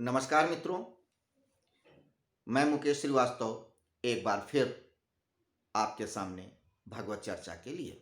नमस्कार मित्रों, मैं मुकेश श्रीवास्तव एक बार फिर आपके सामने भगवत चर्चा के लिए।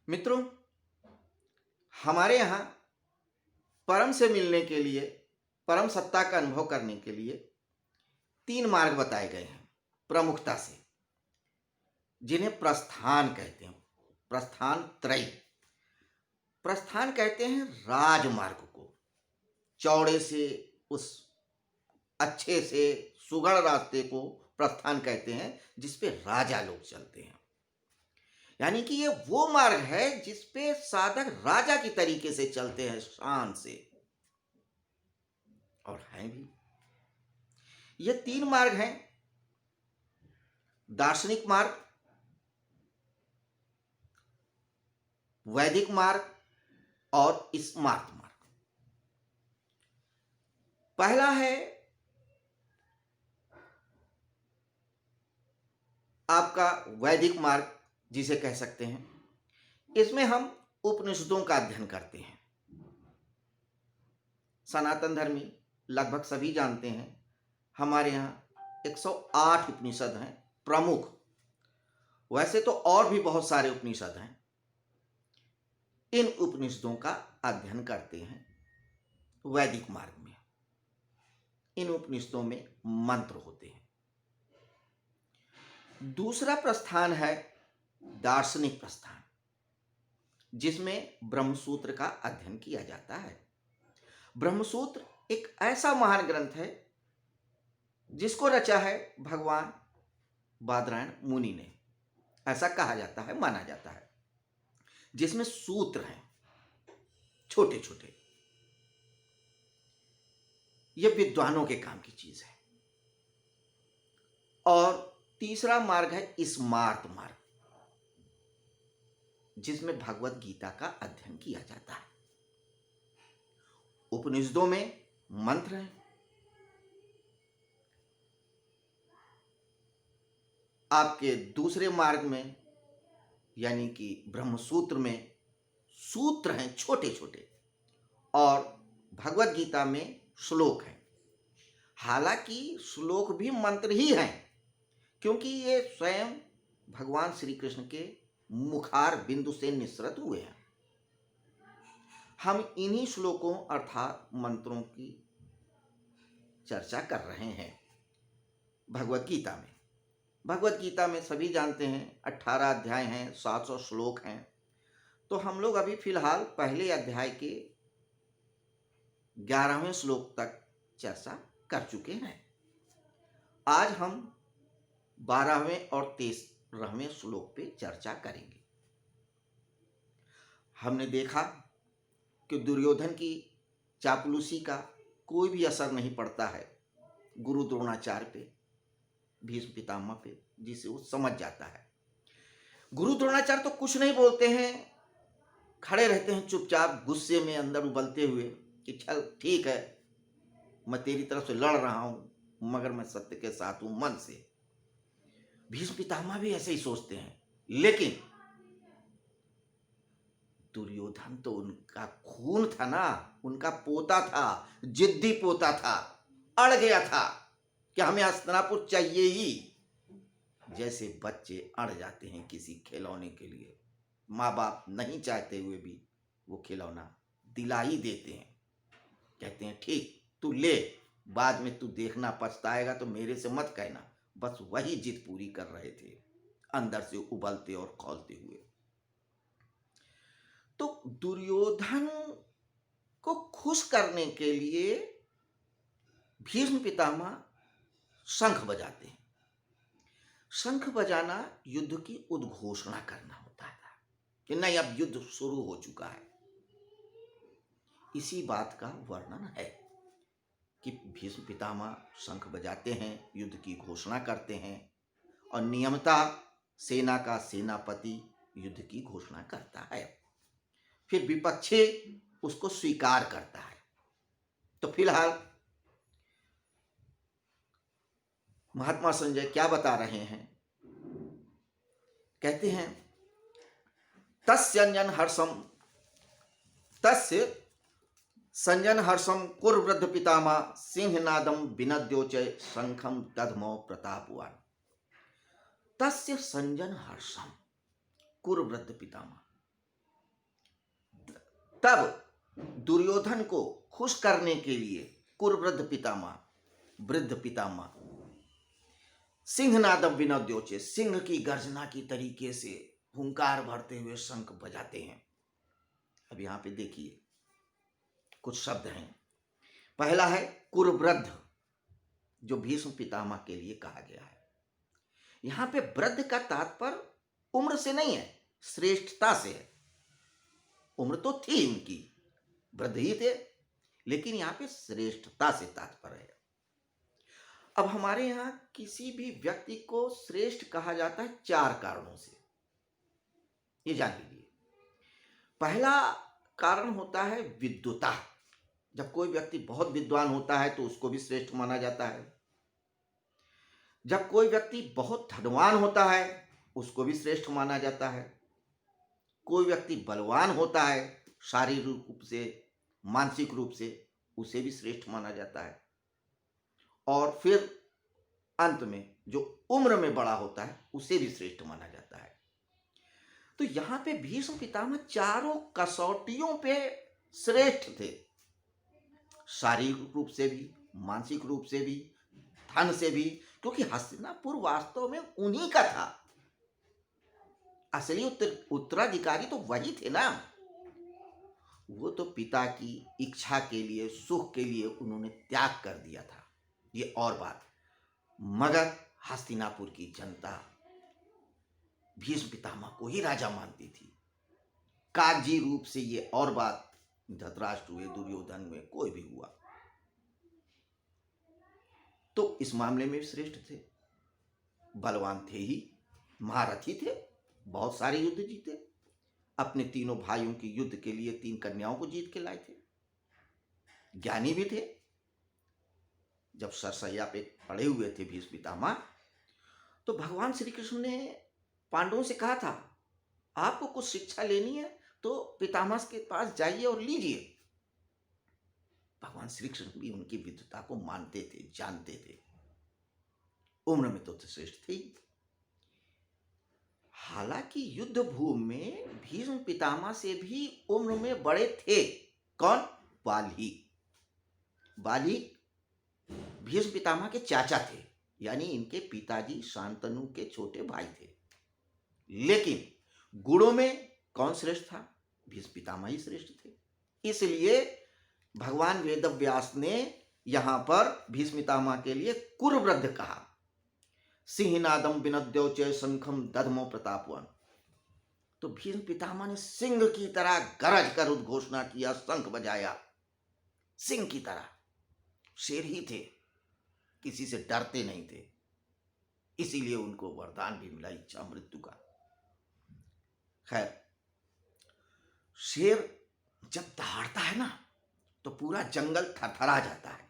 मित्रों, हमारे यहाँ परम से मिलने के लिए, परम सत्ता का अनुभव करने के लिए 3 मार्ग बताए गए हैं प्रमुखता से, जिन्हें प्रस्थान कहते हैं। प्रस्थान त्रयी। प्रस्थान कहते हैं राजमार्ग को, चौड़े से उस अच्छे से सुगढ़ रास्ते को प्रस्थान कहते हैं जिस पे राजा लोग चलते हैं। यानी कि ये वो मार्ग है जिस पे साधक राजा की तरीके से चलते हैं, शान से, और हैं भी। ये 3 मार्ग हैं: दार्शनिक मार्ग, वैदिक मार्ग और स्मार्त मार्ग। पहला है आपका वैदिक मार्ग, जिसे कह सकते हैं। इसमें हम उपनिषदों का अध्ययन करते हैं। सनातन धर्मी लगभग सभी जानते हैं, हमारे यहाँ 108 उपनिषद हैं प्रमुख। वैसे तो और भी बहुत सारे उपनिषद हैं। इन उपनिषदों का अध्ययन करते हैं वैदिक मार्ग में। इन उपनिषदों में मंत्र होते हैं। दूसरा प्रस्थान है दार्शनिक प्रस्थान, जिसमें ब्रह्मसूत्र का अध्ययन किया जाता है। ब्रह्मसूत्र एक ऐसा महान ग्रंथ है जिसको रचा है भगवान बादरायण मुनि ने, ऐसा कहा जाता है, माना जाता है। जिसमें सूत्र हैं छोटे छोटे। यह विद्वानों के काम की चीज है। और तीसरा मार्ग है स्मार्त मार्ग, जिसमें भगवत गीता का अध्ययन किया जाता है। उपनिषदों में मंत्र हैं। आपके दूसरे मार्ग में यानी कि ब्रह्मसूत्र में सूत्र हैं छोटे छोटे, और भगवत गीता में श्लोक हैं। हालांकि श्लोक भी मंत्र ही हैं, क्योंकि ये स्वयं भगवान श्री कृष्ण के मुखार बिंदु से निसृत हुए हैं। हम इन्हीं श्लोकों अर्थात मंत्रों की चर्चा कर रहे हैं भगवत गीता में। भगवत गीता में सभी जानते हैं 18 अध्याय हैं, 700 श्लोक हैं। तो हम लोग अभी फिलहाल पहले अध्याय के 11वें श्लोक तक चर्चा कर चुके हैं। आज हम 12वें और 13वें श्लोक पे चर्चा करेंगे। हमने देखा कि दुर्योधन की चापलूसी का कोई भी असर नहीं पड़ता है गुरु द्रोणाचार्य पे, भीष्म पितामह पे, जिसे वो समझ जाता है। गुरु द्रोणाचार्य तो कुछ नहीं बोलते हैं, खड़े रहते हैं चुपचाप, गुस्से में अंदर उबलते हुए कि चल ठीक है, मैं तेरी तरफ से लड़ रहा हूं, मगर मैं सत्य के साथ हूं मन से। भीष्म पितामह भी ऐसे ही सोचते हैं। लेकिन दुर्योधन तो उनका खून था ना, उनका पोता था, जिद्दी पोता था, अड़ गया था कि हमें हस्तिनापुर चाहिए ही। जैसे बच्चे अड़ जाते हैं किसी खिलौने के लिए, माँ बाप नहीं चाहते हुए भी वो खिलौना दिला ही देते हैं। कहते हैं ठीक तू ले, बाद में तू देखना पछताएगा तो मेरे से मत कहना। बस वही जिद पूरी कर रहे थे, अंदर से उबलते और खौलते हुए। तो दुर्योधन को खुश करने के लिए भीष्म पितामह शंख बजाते हैं। शंख बजाना युद्ध की उद्घोषणा करना होता था कि नहीं, अब युद्ध शुरू हो चुका है। इसी बात का वर्णन है कि भीष्म पितामह शंख बजाते हैं, युद्ध की घोषणा करते हैं, और नियमतः सेना का सेनापति युद्ध की घोषणा करता है। फिर विपक्षी उसको स्वीकार करता है। तो फिलहाल महात्मा संजय क्या बता रहे हैं? कहते हैं तस्यन्यन हर्षम तस्य संजन हर्षम कुरवृद्ध पितामह सिंहनादम विनद्योचय शंखम दधमो प्रतापवान। तस्य संजन हर्षम कुरवृद्ध पितामह। तब दुर्योधन को खुश करने के लिए कुरवृद्ध पितामह, वृद्ध पितामह, सिंहनादम विनद्योचे, सिंह की गर्जना की तरीके से हुंकार भरते हुए शंख बजाते हैं। अब यहां पे देखिए कुछ शब्द हैं। पहला है कुरवृद्ध, जो भीष्म पितामह के लिए कहा गया है। यहां पे वृद्ध का तात्पर्य उम्र से नहीं है, श्रेष्ठता से है। उम्र तो थी उनकी, वृद्ध ही थे, लेकिन यहां पे श्रेष्ठता से तात्पर्य है। अब हमारे यहां किसी भी व्यक्ति को श्रेष्ठ कहा जाता है 4 कारणों से, ये जान लीजिए। पहला कारण होता है विद्वता। जब कोई व्यक्ति बहुत विद्वान होता है तो उसको भी श्रेष्ठ माना जाता है। जब कोई व्यक्ति बहुत धनवान होता है उसको भी श्रेष्ठ माना जाता है। कोई व्यक्ति बलवान होता है शारीरिक रूप से, मानसिक रूप से, उसे भी श्रेष्ठ माना जाता है। और फिर अंत में जो उम्र में बड़ा होता है उसे भी श्रेष्ठ माना जाता है। तो यहां पे भीष्म पितामह चारों कसौटियों पे श्रेष्ठ थे, शारीरिक रूप से भी, मानसिक रूप से भी, धन से भी, क्योंकि हस्तिनापुर वास्तव में उन्हीं का था। असली उत्तराधिकारी तो वही थे ना। वो तो पिता की इच्छा के लिए, सुख के लिए उन्होंने त्याग कर दिया था, ये और बात। मगर हस्तिनापुर की जनता भीष्म पितामह को ही राजा मानती थी। कागजी रूप से ये और बात, धृतराष्ट्र हुए, दुर्योधन हुए, कोई भी हुआ, तो इस मामले में भी श्रेष्ठ थे। बलवान थे ही, महारथी थे, बहुत सारे युद्ध जीते, अपने तीनों भाइयों की युद्ध के लिए 3 कन्याओं को जीत के लाए थे। ज्ञानी भी थे। जब सरसैया पे पड़े हुए थे भीष्म पितामह, तो भगवान श्री कृष्ण ने पांडवों से कहा था, आपको कुछ शिक्षा लेनी है तो पितामह के पास जाइए और लीजिए। भगवान श्री कृष्ण भी उनकी विद्वता को मानते थे, जानते थे। उम्र में तो श्रेष्ठ थे। हालांकि युद्ध भूमि में भीष्म पितामह से भी उम्र में बड़े थे। कौन? बाली। बाली भीष्म पितामह के चाचा थे, यानी इनके पिताजी शांतनु के छोटे भाई थे। लेकिन गुणों में कौन श्रेष्ठ था? भीष्म पितामह ही श्रेष्ठ थे। इसलिए भगवान वेदव्यास ने यहां पर भीष्म पितामह के लिए कुरवृद्ध कहा। सिंहनादम विनद्योचय शंखम दधमो प्रतापवान। तो भीष्म पितामह ने सिंह की तरह गरज कर उद्घोषणा किया, शंख बजाया, सिंह की तरह। शेर ही थे, किसी से डरते नहीं थे, इसीलिए उनको वरदान भी मिला, इच्छा मृत्यु का। खैर, शेर जब दहाड़ता है ना तो पूरा जंगल थरथरा जाता है।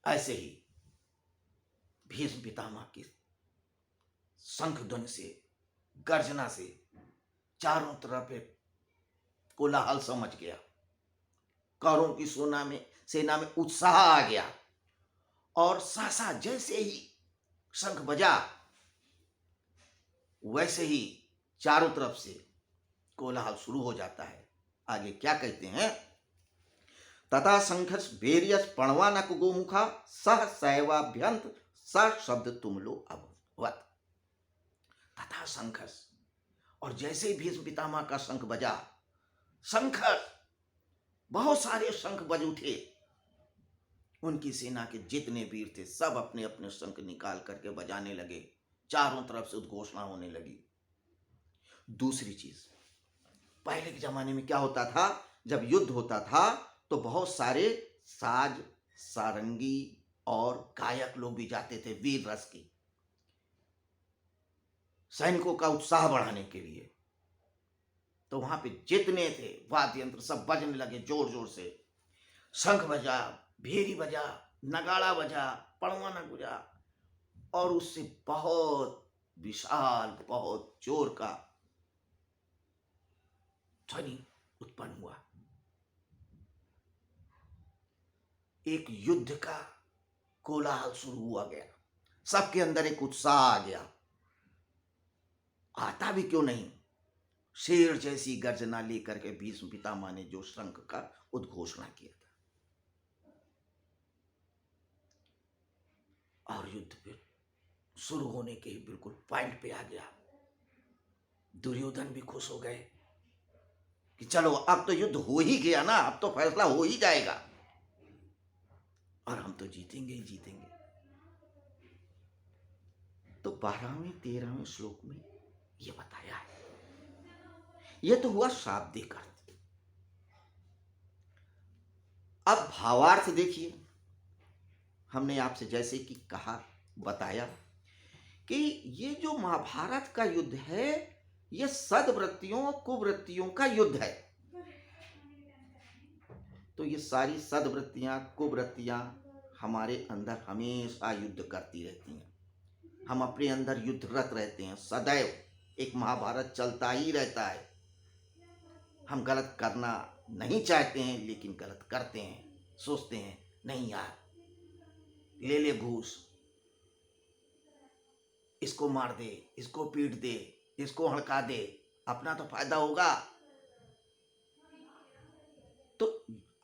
ऐसे ही भीष्म पितामह की शंख ध्वनि से, गर्जना से चारों तरफ एक कोलाहल सा मच गया। कौरवों की सेना में उत्साह आ गया। और सहसा जैसे ही शंख बजा, वैसे ही चारों तरफ से कोलाहल शुरू हो जाता है। आगे क्या कहते हैं? तथा शंखस वेरियस प्रणवानक गोमुखा सह सैवाभ्यंत स शब्द तुम लो अभवत। तथा शंखस, और जैसे ही भीष्म पितामह का शंख बजा, शंखस, बहुत सारे शंख बज उठे। उनकी सेना के जितने वीर थे सब अपने अपने शंख निकाल करके बजाने लगे। चारों तरफ से उद्घोषणा होने लगी। दूसरी चीज, पहले के जमाने में क्या होता था, जब युद्ध होता था तो बहुत सारे साज, सारंगी और गायक लोग भी जाते थे वीर रस की, सैनिकों का उत्साह बढ़ाने के लिए। तो वहां पे जितने थे वाद्य यंत्र सब बजने लगे जोर जोर से। शंख बजा, भेरी बजा, नगाड़ा बजा, पड़वाना बजा, और उससे बहुत विशाल, बहुत जोर का ध्वनि उत्पन्न हुआ। एक युद्ध का कोलाहल शुरू हुआ गया। सबके अंदर एक उत्साह आ गया। आता भी क्यों नहीं, शेर जैसी गर्जना लेकर के भीष्म पितामह ने जो शंख का उद्घोषणा किया था और युद्ध फिर शुरू होने के बिल्कुल पॉइंट पे आ गया। दुर्योधन भी खुश हो गए कि चलो अब तो युद्ध हो ही गया ना, अब तो फैसला हो ही जाएगा और हम तो जीतेंगे ही जीतेंगे। तो 12वें 13वें श्लोक में ये बताया है। ये तो हुआ शाब्दिक अर्थ। अब भावार्थ देखिए। हमने आपसे जैसे कि कहा, बताया कि ये जो महाभारत का युद्ध है, ये सद्वृत्तियों कुवृत्तियों का युद्ध है। तो ये सारी सद्वृत्तियां कुवृत्तियां हमारे अंदर हमेशा युद्ध करती रहती हैं। हम अपने अंदर युद्धरत रहते हैं सदैव। एक महाभारत चलता ही रहता है। हम गलत करना नहीं चाहते हैं लेकिन गलत करते हैं। सोचते हैं नहीं यार, ले ले घूस, इसको मार दे, इसको पीट दे, इसको हड़का दे, अपना तो फायदा होगा। तो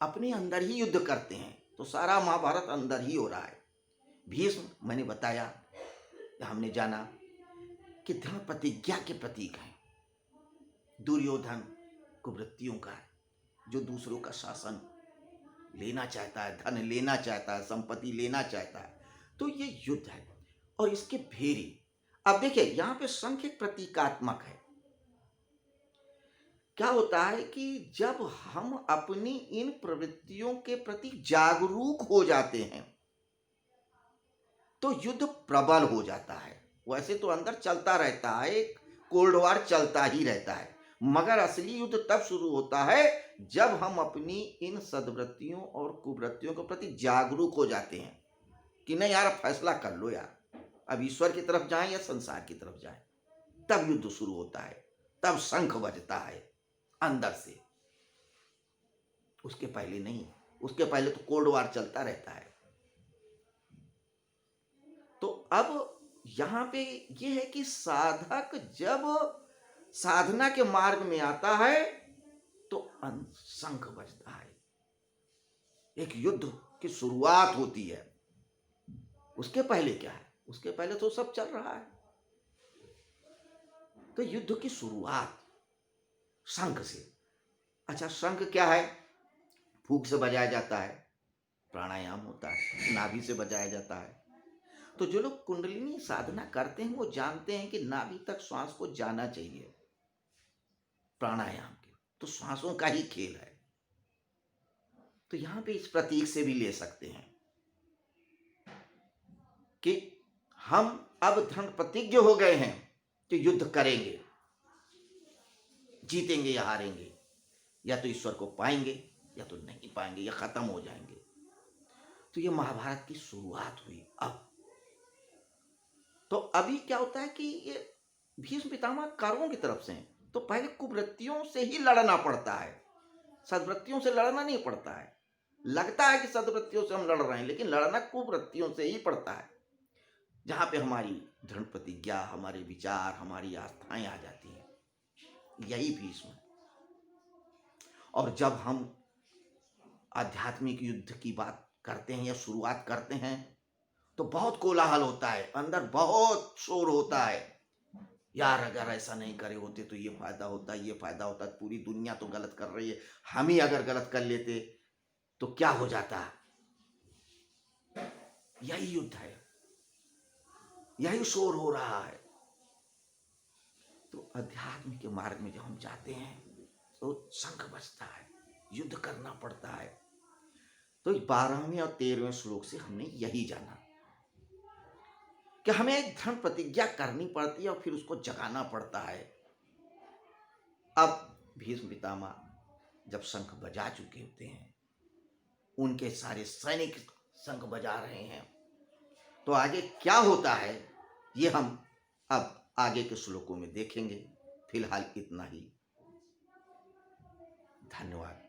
अपने अंदर ही युद्ध करते हैं। तो सारा महाभारत अंदर ही हो रहा है। भीष्म मैंने बताया, हमने जाना कि धर्म प्रतिज्ञा के प्रतीक हैं। दुर्योधन कुवृत्तियों का है, जो दूसरों का शासन लेना चाहता है, धन लेना चाहता है, संपत्ति लेना चाहता है। तो ये युद्ध है और इसके भेरी। अब देखिए यहाँ पे शंख एक प्रतीकात्मक है। क्या होता है कि जब हम अपनी इन प्रवृत्तियों के प्रति जागरूक हो जाते हैं तो युद्ध प्रबल हो जाता है। वैसे तो अंदर चलता रहता है, एक कोल्ड वॉर चलता ही रहता है, मगर असली युद्ध तब शुरू होता है जब हम अपनी इन सद्वृत्तियों और कुवृत्तियों के प्रति जागरूक हो जाते हैं कि नहीं यार, फैसला कर लो यार, अब ईश्वर की तरफ जाएं या संसार की तरफ जाएं। तब युद्ध शुरू होता है, तब शंख बजता है अंदर से। उसके पहले नहीं, उसके पहले तो कोल्ड वॉर चलता रहता है। तो अब यहां पे ये है कि साधक जब साधना के मार्ग में आता है तो शंख बजता है। एक युद्ध की शुरुआत होती है। उसके पहले क्या है? उसके पहले तो सब चल रहा है। तो युद्ध की शुरुआत शंख से। अच्छा, शंख क्या है? फूंक से बजाया जाता है, प्राणायाम होता है, नाभि से बजाया जाता है। तो जो लोग कुंडलिनी साधना करते हैं वो जानते हैं कि नाभि तक श्वास को जाना चाहिए प्राणायाम के। तो श्वासों का ही खेल है। तो यहां पे इस प्रतीक से भी ले सकते हैं कि हम अब दृढ़ प्रतिज्ञ हो गए हैं कि युद्ध करेंगे, जीतेंगे या हारेंगे, या तो ईश्वर को पाएंगे या तो नहीं पाएंगे, या खत्म हो जाएंगे। तो ये महाभारत की शुरुआत हुई। अब तो अभी क्या होता है कि ये भीष्म पितामह कौरवों की तरफ से हैं, तो पहले कुवृत्तियों से ही लड़ना पड़ता है, सद्वृत्तियों से लड़ना नहीं पड़ता है। लगता है कि सद्वृत्तियों से हम लड़ रहे हैं, लेकिन लड़ना कुवृत्तियों से ही पड़ता है, जहां पे हमारी दृढ़ प्रतिज्ञा, हमारे विचार, हमारी आस्थाएं आ जाती हैं। यही भीष्म है। और जब हम आध्यात्मिक युद्ध की बात करते हैं या शुरुआत करते हैं तो बहुत कोलाहल होता है, अंदर बहुत शोर होता है। यार अगर ऐसा नहीं करे होते तो ये फायदा होता, ये फायदा होता, पूरी दुनिया तो गलत कर रही है, हम ही अगर गलत कर लेते तो क्या हो जाता। यही युद्ध है, यही शोर हो रहा है। तो अध्यात्म के मार्ग में जब हम जाते हैं तो शंख बजता है, युद्ध करना पड़ता है। तो 12वें और 13वें श्लोक से हमने यही जाना कि हमें एक दृढ़ प्रतिज्ञा करनी पड़ती है और फिर उसको जगाना पड़ता है। अब भीष्म पितामह जब शंख बजा चुके होते हैं, उनके सारे सैनिक शंख बजा रहे हैं, तो आगे क्या होता है ये हम अब आगे के श्लोकों में देखेंगे। फिलहाल इतना ही। धन्यवाद।